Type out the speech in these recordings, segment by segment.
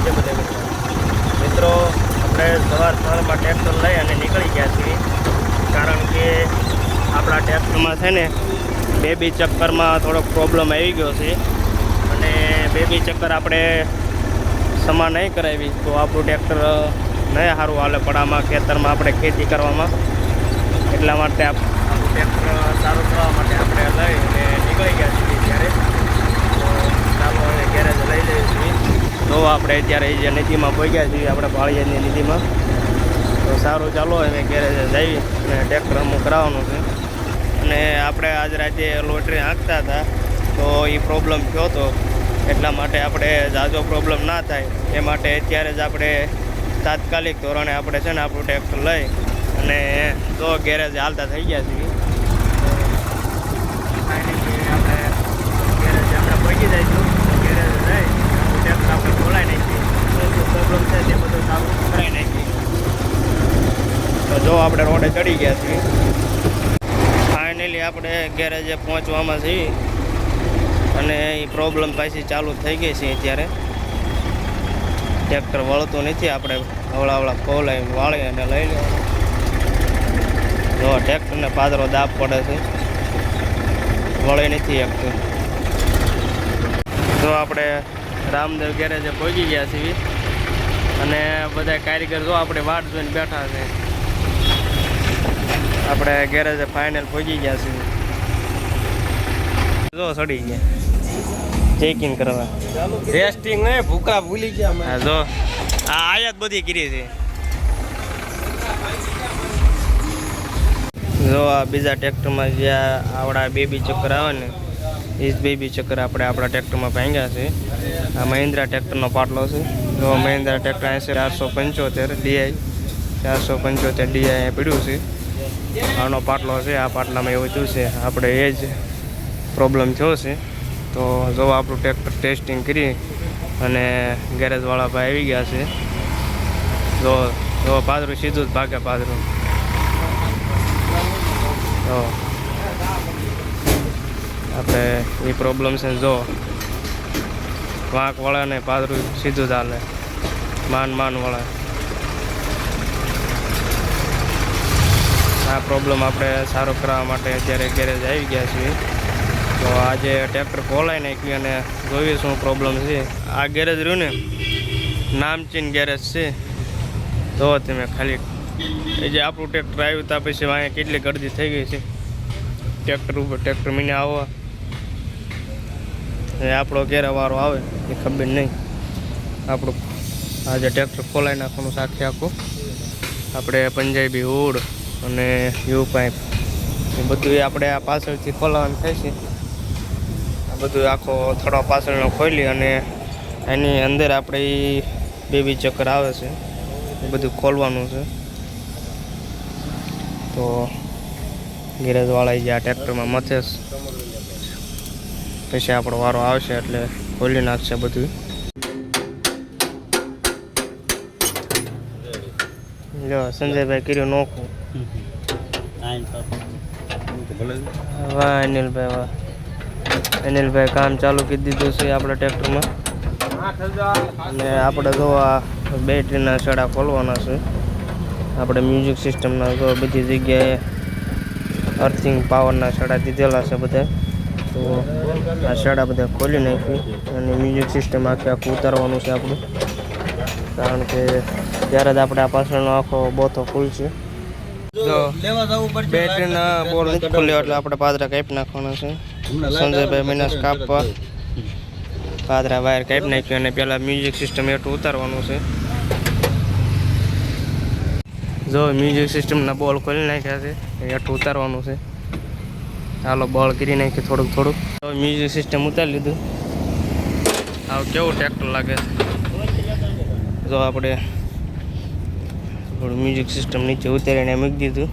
છે બધા મિત્રો આપણે સવારમાં ટ્રેક્ટર લઈ અને નીકળી ગયા છીએ, કારણ કે આપણા ટ્રેક્ટરમાં છે ને બેબી ચક્કરમાં થોડોક પ્રોબ્લેમ આવી ગયો છે અને બેબી ચક્કર આપણે સમા નહીં કરાવી તો આપણું ટ્રેક્ટર નહીં સારું હાલે પડામાં ખેતરમાં આપણે ખેતી કરવામાં. એટલા માટે આપણું ટ્રેક્ટર સારું કરવા માટે આપણે લઈ અને નીકળી ગયા છીએ. ત્યારે ચાલો હવે ગેરેજ લઈ લઈએ છીએ. તો આપણે અત્યારે જે નદીમાં પહોંચ્યા છીએ, આપણે પાળિયાની નદીમાં. તો સારું ચાલો હવે ગેરેજ જઈ અને ટ્રેક્ટર અમુક કરાવવાનું છે. અને આપણે આજ રાતે લોટરી હાંકતા હતા તો એ પ્રોબ્લેમ થયો હતો, એટલા માટે આપણે ઝાઝો પ્રોબ્લેમ ના થાય એ માટે અત્યારે જ આપણે તાત્કાલિક ધોરણે આપણે છે ને આપણું ટ્રેક્ટર લઈ અને તો ગેરેજ હાલતા થઈ ગયા છીએ. આપણે ગેરેજ આપણે પહોંચી જઈશું. ગેરેજ લઈ ટ્રેક્ટર આપણે ખોલાઈ નાખીએ, શું પ્રોબ્લેમ છે તે બધું સારું કરાવી નાખીએ. તો જો આપણે રોડે ચડી ગયા છીએ. ફાઇનલી આપણે ગેરેજે પહોંચવામાં છીએ અને એ પ્રોબ્લેમ પાછી ચાલુ થઈ ગઈ છે. અત્યારે ટ્રેક્ટર વળતું નથી, આપણે હવળા ખોલાઈ વાળી અને લઈ લેવાનું. જો ટ્રેક્ટરને પાદરો દાબ પડે છે, વળી નથી એકતું. તો આપણે રામદેવ ગેરેજે પહોંચી ગયા છીએ અને બધા કારીગર જો આપણે વાટ જોઈને બેઠા છે. આપણે ગેરેજે ફાઇનલ પહોંચી ગયા છીએ. જો સડી ગયા ચેકિંગ કરવા, ટેસ્ટિંગ નહીં, ભૂકા ભૂલી ગયા. હા જો આ આયાત બધી કરી છે. જો આ બીજા ટ્રેક્ટરમાં જે આવડા બેબી ચક્કર આવે ને એ જ બેબી ચક્કર આપણે આપણા ટ્રેક્ટરમાં ભાંગ્યા છે. આ મહિન્દ્રા ટ્રેક્ટરનો પાટલો છે. જો મહિન્દ્રા ટ્રેક્ટર 475 DI 475 DI પડ્યું છે. આનો પાટલો છે. આ પાટલામાં એવું થયું છે, આપણે એ જ પ્રોબ્લેમ થયો છે. તો જો આપણું ટ્રેક્ટર ટેસ્ટિંગ કરી અને ગેરેજવાળા ભાઈ આવી ગયા છે. જો પાદરું સીધું જ ભાગે પાદરું. તો આપણે એ પ્રોબ્લેમ છે. જો વાંક વળે ને પાદરું સીધું જ હાલે, માન વળે. આ પ્રોબ્લેમ આપણે સારો કરવા માટે અત્યારે ગેરેજ આવી ગયા છીએ. તો આજે ટ્રેક્ટર ખોલાઈ નાખ્યું અને જોઈએ શું પ્રોબ્લેમ છે. આ ગેરેજ રહ્યું ને નામચીન ગેરેજ છે. જો તમે ખાલી એ જે આપણું ટ્રેક્ટર આવ્યું ત્યાં પછી અહીંયા કેટલી ગરદી થઈ ગઈ છે ટ્રેક્ટર ઉપર. ટ્રેક્ટર મીને આવવા એ આપણો ઘેરાવાળો આવે એ ખબર નહીં. આપણું આજે ટ્રેક્ટર ખોલાઈ નાખવાનું સાખી આખું. આપણે પંજાબી હુડ અને યુ પાઇપ એ બધું આપણે આ પાછળથી ખોલાવાનું થાય છે. આ બધું આખો થોડો પાછળનો ખોલી અને એની અંદર આપણે એ બેબી ચક્કર આવે છે એ બધું ખોલવાનું છે. તો ગેરેજવાળા જે આ ટ્રેક્ટરમાં મથે પછી આપણો વારો આવશે એટલે ખોલી નાખશે બધું. જો સંજયભાઈ કર્યું નોખું. વાહ અનિલભાઈ, વાહ અનિલભાઈ કામ ચાલુ કરી દીધું છે આપણા ટ્રેક્ટરમાં. અને આપણે જો આ બેટરીના છેડા ખોલવાના છે. આપણે મ્યુઝિક સિસ્ટમના જો બધી જગ્યાએ અર્થિંગ પાવરના છેડા દીધેલા છે બધા. તો આ છેડા બધા ખોલી નાખી અને મ્યુઝિક સિસ્ટમ આખું ઉતારવાનું છે આપણું, કારણ કે ત્યારે જ આપણે આ પાછળનો આખો બોથો ખુલશે. જો બેટરીના બોલ નથી ખુલ્યો એટલે આપણે પાદરા કાપી નાખવાના છે. સંજયભાઈ મિનાસ કાપવા પાદરા વાયર કાપી નાખ્યું અને પહેલાં મ્યુઝિક સિસ્ટમ એટલું ઉતારવાનું છે. જો મ્યુઝિક સિસ્ટમના બોલ ખોલી નાખ્યા છે, એટલું ઉતારવાનું છે. ચાલો બોલ કરી નાખીએ થોડુંક થોડુંક. તો મ્યુઝિક સિસ્ટમ ઉતારી લીધું. આવું કેવું ટ્રેક્ટર લાગે છે. જો આપણે થોડું મ્યુઝિક સિસ્ટમ નીચે ઉતારીને મૂકી દીધું.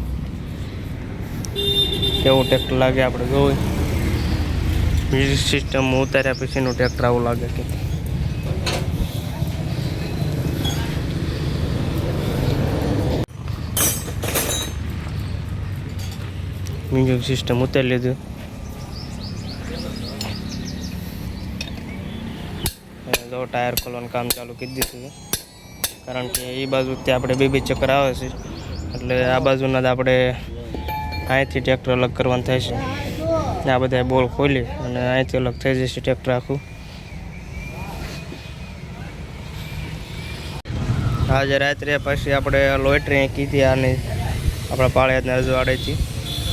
કેવું ટ્રેક્ટર લાગે આપણે જોવું. મ્યુઝિક સિસ્ટમ ઉતાર્યા પછીનું ટ્રેક્ટર આવું લાગે કે મ્યુઝિક સિસ્ટમ ઉતારી લીધું. ટાયર ખોલવાનું કામ ચાલુ કરી દીધું છે, કારણ કે એ બાજુથી આપણે બે ચક્કર આવે છે, એટલે આ બાજુના જ આપણે અહીંથી ટ્રેક્ટર અલગ કરવાનું થાય છે. આ બધા બોલ ખોલી અને અહીંથી અલગ થઈ જશે ટ્રેક્ટર આખું. આજે રાત્રે પછી આપણે લોટરી કીધી આની આપણા પાળિયાદના રજવાડેથી,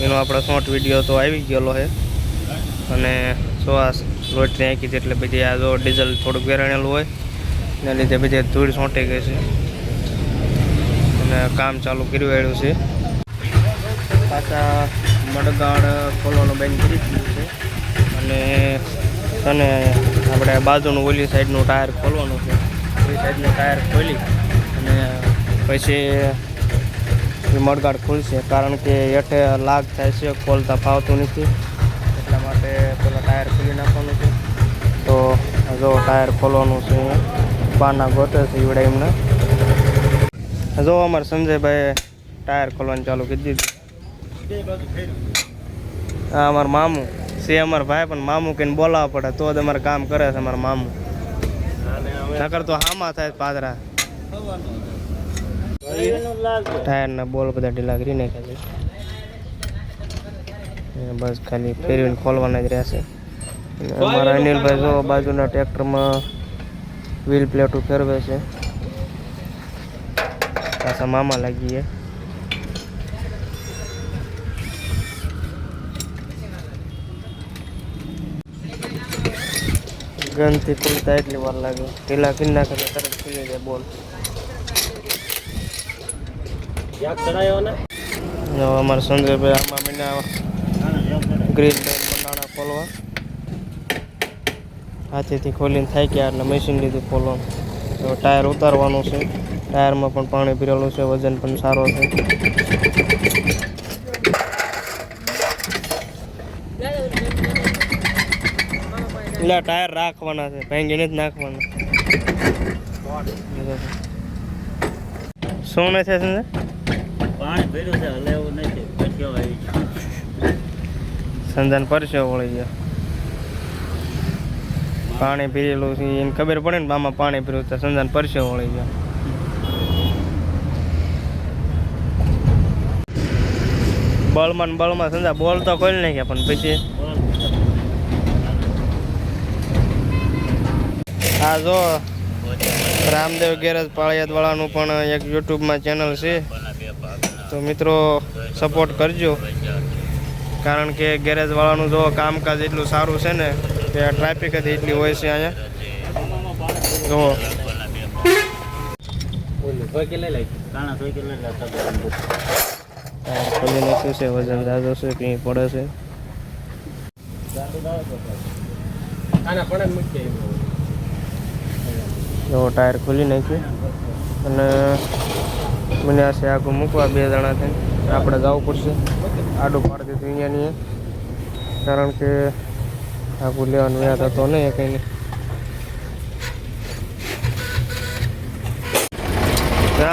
એનો આપણો શોર્ટ વિડીયો તો આવી ગયેલો છે. અને શ્વાસ લોટરી આંકી હતી એટલે બધી આ જો ડીઝલ થોડુંક વેરાણેલું હોય એના લીધે બધી ધૂળ છોંટી ગઈ છે અને કામ ચાલુ કરી વાળ્યું છે. પાછા મડગાડ ખોલવાનું બંધ કરી દીધું છે અને આપણે બાજુનું ઓલી સાઈડનું ટાયર ખોલવાનું છે. એ સાઈડનું ટાયર ખોલી અને પછી એ મડગાડ ખુલશે, કારણ કે હેઠે લાગ થાય છે, ખોલતા ફાવતું નથી, એટલા માટે પેલા ટાયર ખોલી નાખવાનું છે. તો જો ટાયર ખોલવાનું છે, પાના ગોતે છે ઈવડે એમને. જો અમારે સંજયભાઈ ટાયર ખોલવાનું ચાલુ કરી દીધું. હા, અમારા મામું છે, અમારા ભાઈ પણ મામું કહીને બોલાવવા પડે તો જ અમારે કામ કરે છે અમારા મામું, નકર તો હામાં થાય પાદરા. ટાયરના બોલ બધા ઢીલા કરી નાખ્યા છે, બસ ખાલી ફેરવીને ખોલવાના જ રહેશે. અમારા અનિલભાઈ જો બાજુના ટ્રેક્ટરમાં વ્હીલ પ્લેટો ફેરવે છે, પાછા મામા લાગીએ. ગનથી ખુલતા એટલી વાર લાગે, ઢીલા કરી નાખે તો તરત ખુલી જાય બોલ. અમારા સંજયભાઈ આમાં મહિના ગ્રીન લાઈન બનાવવા ખોલવા હાથેથી ખોલીને થાય ગયા એટલે મશીન લીધું ખોલવાનું. તો ટાયર ઉતારવાનું છે, ટાયરમાં પણ પાણી પીરેલું છે, વજન પણ સારો છે. એટલે ટાયર રાખવાના છે, ભાંગીને જ નાખવાના. શું નથી સંજય? પાણી ભર્યું છે, હલેવું નથી, પરસ્યો આવી ગયો. સંજાન પરસ્યો વળી ગયો, પાણી પીરેલું છે એને ખબર પડે ને આમાં પાણી પીર્યું તો સંજાન પરસ્યો વળી ગયો. બળમાં સંજા બોલ તો ખોલી નાખ્યા પણ પછી આ જો રામદેવ ગેરેજ પાળિયાદ વાળાનું પણ એક યુટ્યુબમાં ચેનલ છે, તો મિત્રો સપોર્ટ કરજો, કારણ કે ગેરેજ વાળાનું જો કામકાજ એટલું સારું છે ને કે ટ્રાફિક જ એટલી હોય છે અહીંયા. જો ખોલી નાખ્યું છે, વજન જાજો છે, કંઈ પડે છે. જો ટાયર ખોલી નાખ્યું અને મને આ છે આગું મૂકવા 2 જણા થઈને આપણે જવું પડશે. આડું પાડી દીધું અહીંયાની, કારણ કે આગું લેવાનું વ્યાજ હતો નહીં કંઈ નહીં.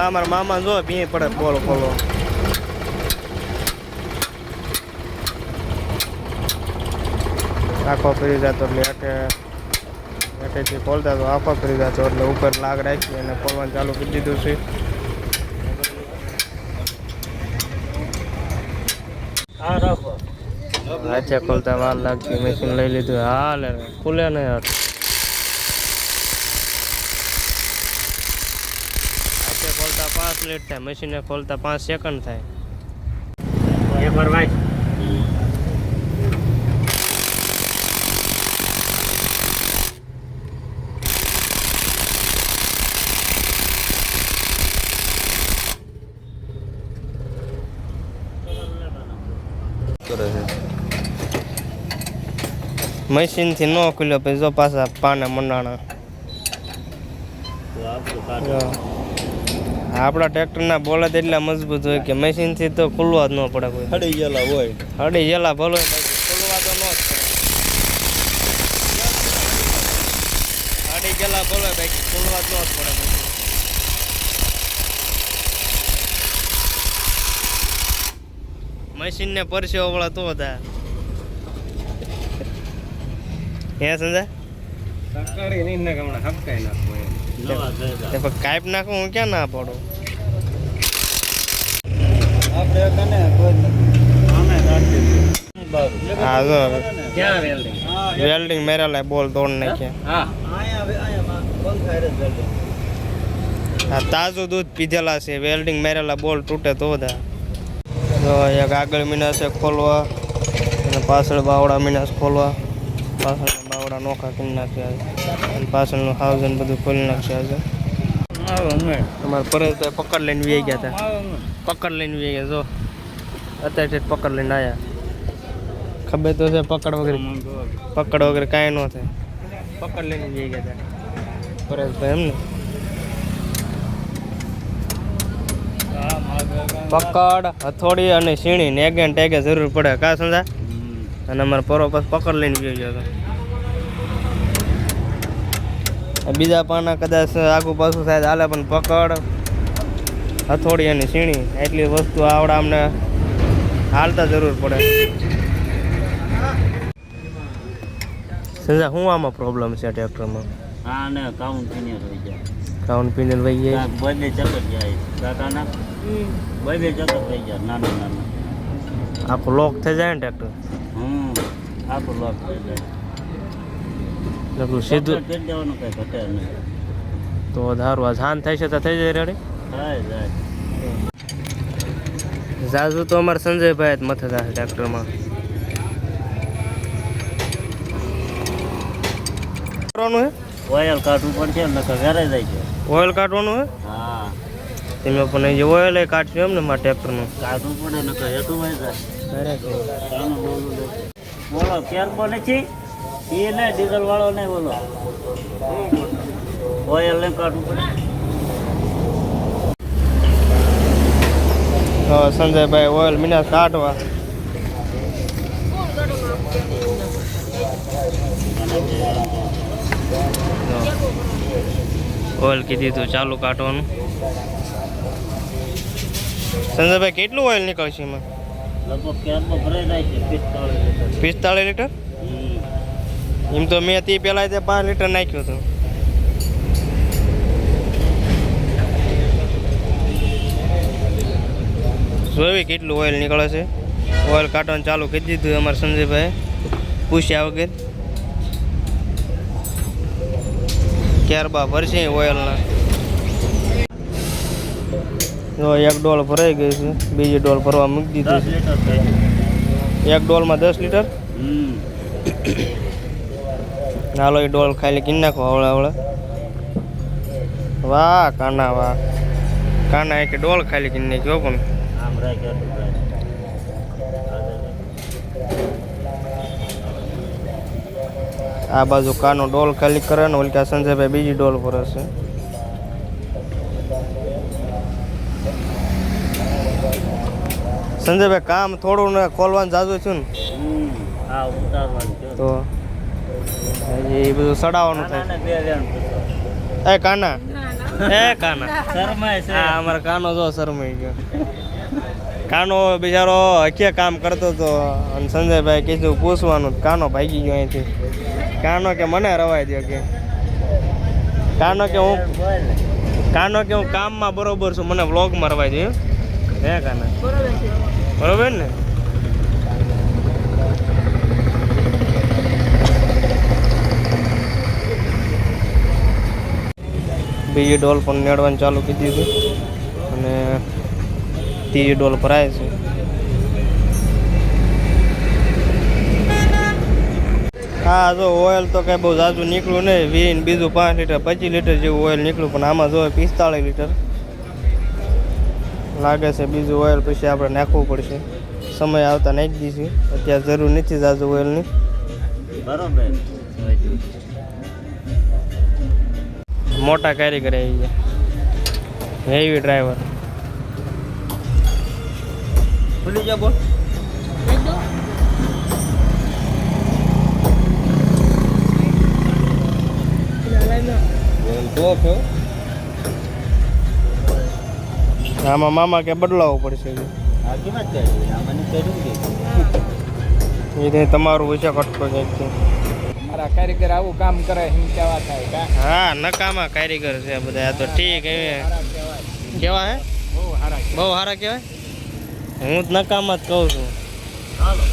અમારા મામા જો ભી પડે બોલ ખોલો. આખો ફરી જતો એટલે હેઠેથી ખોલતા તો આખો ફરી જતો એટલે ઉપર લાગ રાખી અને ખોલવાનું ચાલુ કરી દીધું છે. હાથે ખોલતા વાર લાગતી, મશીન લઈ લીધું. હાલ ખુલે નહીં, હાથે ખોલતા 5 મિનિટ થાય, મશીને ખોલતા 5 સેકન્ડ થાય. મશીન થી ન ખુલ્યો પછી જો પાછા પાના મંડાણા. આપણા ટ્રેક્ટરના બોલદ એટલા મજબૂત હોય કે મશીન થી તો ખુલવા જ ન પડે. કોઈ હડી ગયેલા હોય, હડી ગયેલા ભલો ખુલવા તો ન જ પડે. હડી ગયેલા ભલો બાકી ખુલવા જ ન જ પડે. મશીન ને પરસ્યો વળા તો હતા. હે સંજય સકાળી નહીં ને હમણાં હપકાઈ નાખું એમ. નવા થઈ તે જાય. પણ કાંઈપ નાખું હું ક્યાં ના પડું. આપણે કને કોઈ નથી. અમે કાઢી દીધું. બારું. હા જો ક્યાં વેલ્ડિંગ? વેલ્ડિંગ મેરેલા બોલ તોડ નાખ્યા. હા. અહીંયા પંખા રે વેલ્ડિંગ. આ તાજું દૂધ પીધેલા છે, વેલ્ડિંગ મેરેલા બોલ તૂટે તો દા. જો એક આગળ મીનાસ છે ખોલવા અને પાછળ બાવડા મીનાસ ખોલવા. પાછળના બાવડા નોખા કરી નાખ્યા છે અને પાછળનું હાઉઝન બધું ખોલી નાખ્યા છે. આવો અમે. તમારા પરેશભાઈ પકડ લઈને વી ગયા હતા. આવો અમે. પકડ લઈને વી ગયા જો અત્યારે પકડ લઈને આવ્યા. ખબર તો છે પકડ વગર કાંઈ ન થાય. પકડ લઈને વી ગયા હતા પરેશભાઈ એમને. પકડ હથોડી અને સીણી ને એગે ને ટેગે જરૂર પડે કા સમજા. અને અમારે પરો પાસ પકડ લઈને ગયો હતો. બીજા પાના કદાચ આગુ પાછું થાય હાલે પણ પકડ હથોડી અને સીણી એટલી વસ્તુ આવડે અમને હાલતા જરૂર પડે. સમજા શું આમાં પ્રોબ્લેમ છે ટ્રેક્ટરમાં? હા ને કાઉન્ટ ક્લિયર થઈ જાય. કાઉન્ટ પિનલ વહી જાય. બંને ચક્કર જાય કાકાના બંને ચક્કર થઈ જાય નાના નાના. આખું લોક થઈ જાય ને ટ્રેક્ટર. આખું લોક થઈ જાય. એટલું સીધું કરી દેવાનું કઈ ઘટે નહીં. તો ધારું આ જાન થાય છે તો થઈ જાય રેડી. થાય જાય. ઝાઝુ તો અમારે સંજયભાઈ જ મથે થાય ટ્રેક્ટરમાં. કરવાનું હે ઓઇલ કાઢવું પડશે નકર ઘરે જાય છે. ઓઇલ કાઢવાનું હે. હા તમે પણ જે ઓઇલ એ કાઢશું એમ ને મારા ટ્રેક્ટરનું. કાઢવું પડે નકર હેઠું વહી જાય. ચાલો બોલું દે. બોલો કેરબો નથી એ ને ડીઝલ વાળો નહીં બોલો. ઓઇલ ને કાઢવું પડે. હવે સંજયભાઈ ઓઇલ મીના કાઢવા. ઓઇલ કીધી તું ચાલુ કાઢવાનું. સંજયભાઈ કેટલું ઓઇલ નીકળશે એમાં? લગભગ કેરબો ભરાઈ જાય છે 45 45 લીટર. લીટર. એમ તો મેં તે પહેલાં 5 લીટર નાખ્યું હતું. જોઈ કેટલું ઓઇલ નીકળે છે. ઓઇલ કાઢવાનું ચાલુ કરી દીધું અમારા સંજયભાઈ પૂછ્યા વગર. ક્યારબા ભરશે ઓઇલના. જો એક ડોલ ભરાઈ ગઈ છે, બીજી ડોલ ભરવા મૂકી 10 દીધી લીટર થાય. છે. એક ડોલમાં 10 લીટર. હાલો એ ડોલ ખાલી કિન નાખો હવળે. વાહ કાના વાહ. કાના એક ડોલ ખાલી કિન નાખ્યો પણ. આમ રાખ્યો તો થાય. આ બાજુ કાનો ડોલ ખાલી કરે ને ઓલકા સંજયભાઈ બીજી ડોલ ભરે છે. સંજયભાઈ કામ થોડું ને ખોલવાનું જાજુ છું ને હા ઉતારવાનું છે. તો એ બધું સડાવવાનું થાય. નાના બે લેણ પૂછો. એ કાના કાના શરમાય છે. હા અમારો કાનો જો શરમાઈ ગયો. કાનો બિચારો હકીએ કામ કરતો હતો અને સંજયભાઈ કીધું પૂછવાનું. કાનો ભાગી ગયો અહીંથી. કાનો કે મને રવાય દો કે. કાનો કે હું કામમાં બરોબર છું, મને વ્લોગમાં રવાય દો. હે કાના બરોબર ને. બીજી ડોલ પણ મેળવાનું ચાલુ કરી દીધું અને ત્રીજી ડોલ ભરાય છે. હા જો ઓઇલ તો કાંઈ બહુ ઝાઝું નીકળ્યું નહીં. 20 બીજું 5 લીટર 25 લીટર જેવું ઓઇલ નીકળ્યું પણ આમાં જો 45 લીટર લાગે છે. બીજું ઓઇલ પછી આપણે નાખવું પડશે. સમય આવતા નાખી દઈશું. અત્યારે જરૂર નથી ઝાઝું ઓઇલની. બરોબર. મોટા કારીગર આવી ગયા. Heavy driver. ભૂલી જા બોલ. આમાં મામા કે બદલાવવું પડશે. આ કેમાં ચાલી આમાં કર્યું કે એ તમારું વિશે કટકો જાય છે. મારા કારીગર આવું કામ કરે એમ કેવા થાય કા હા નકામા કારીગર છે બધા આ તો ઠીક હે સારા કહેવાય કેવા હે બહુ સારા બહુ સારા કહેવાય હું જ નકામા જ કહું છું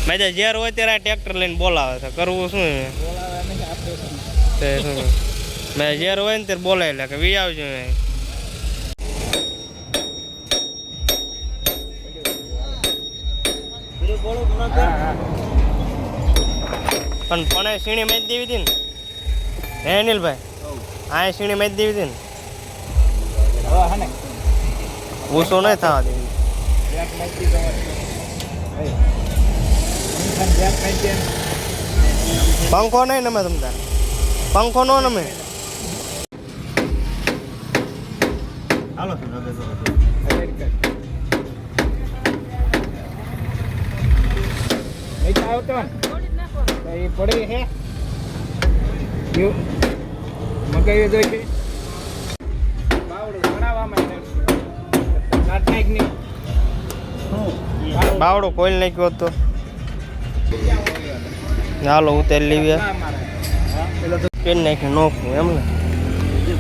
મેં તો જ્યારે હોય ત્યારે ટ્રેક્ટર લઈને બોલાવે છે કરવું શું એને? બોલાવે નહીં આપણે તે શું મેં જ્યારે હોય ને ત્યારે બોલાવી લે કે વી આવજો અહીં. બીજું બોલું ન હા હા પણ એ સીણી મેચ દેવી હતી ને હે અનિલભાઈ આ સીણી મેચ દેવી હતી ને હવે હા ને ઊંચો નહીં થવા દેવી બ્રેક નાખી દો બ્રેક નાખી દે પંખો નહીં નમે તમતા પંખો નો નમે હાલો નવે નહીં આવતો ને તો એ પડી હે યુ મગાવી દો છે બાવડું બનાવવામાં નાટકની બાવડો કોઈલ નાખ્યો હતો હાલો ઉતારી લેવી પેન નાખી નોખું એમ ને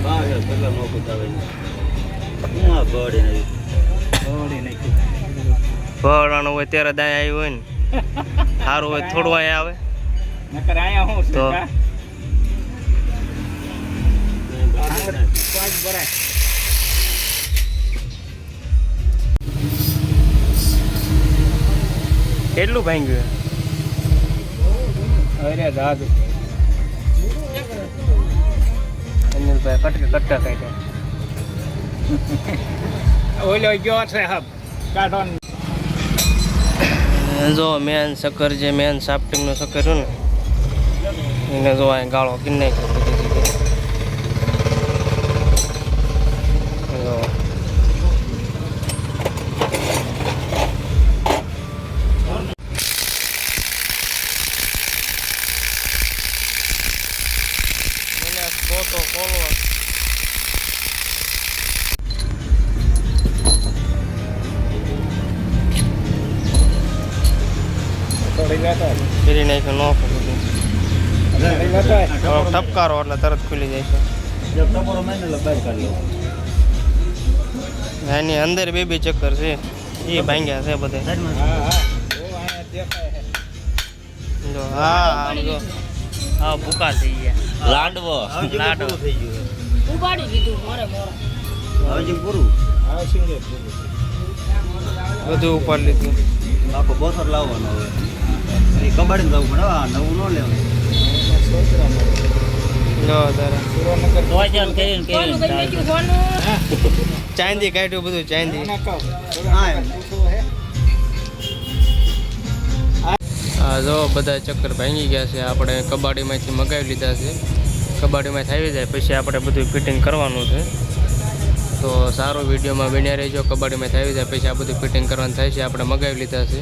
ભાવ પેલા મોકું આવે હું આ ગોળી નહીં ઓડી નાખી ભરવાનું હોય ત્યારે દાય આવ્યું હોય ને સારું હોય થોડું અહીંયા આવે નકર આયા હું તો? છું પાંચ ભરાય કેટલું ભાંગ્યું અરે દાદુ અનિલભાઈ કટકા કાઢ્યા ઓલો ગયો છે હબ કાઢો ને. જો મેન શક્કર જે મેન સાફ્ટિંગનો શક્કર રહ્યો ને એને જો અહીં ગાળો કરી નાખ્યો બધી જગ્યાએ જો મને ફોટો કોલો થોડી લેતો ફેરી નાખ્યો નોખો બધું થોડી લેતો થોડોક ઠપકારો એટલે તરત ખુલી જાય છે જબ તમારો મહિને બહાર કાઢી લો એની અંદર બે ચક્કર છે એ ભાંગ્યા છે બધે હા હા ઓ આયા દેખાય છે જો હા આમ જો હા ભૂકા થઈ ગયા લાડવો હવે લાડવો. પૂરું થઈ ગયું ઉપાડી દીધું મોરે મોરે હવે જે પૂરું હા સિંગે પૂરું બધું ઉપર લીધું આખો બોસર લાવવાનો હવે એ કબાડીને જવું પડે આ નવું ન લેવું જો તારે સુરેન્દ્રનગર વજન કરીને કોનું કરી કરીને નાખ્યું કોનું ચાંદી કાઢ્યું બધું ચાંદી ના કહો હા, એમ. પૂછવું હે હા જો બધા ચક્કર ભાંગી ગયા છે આપણે કબાડીમાંથી મગાવી લીધા છે કબાડીમાંથી આવી જાય પછી આપણે બધું ફિટિંગ કરવાનું છે તો સારો વિડીયોમાં બન્યા રહેજો કબાડીમાંથી આવી જાય પછી આ બધું ફિટિંગ કરવાનું થાય છે આપણે મગાવી લીધા છે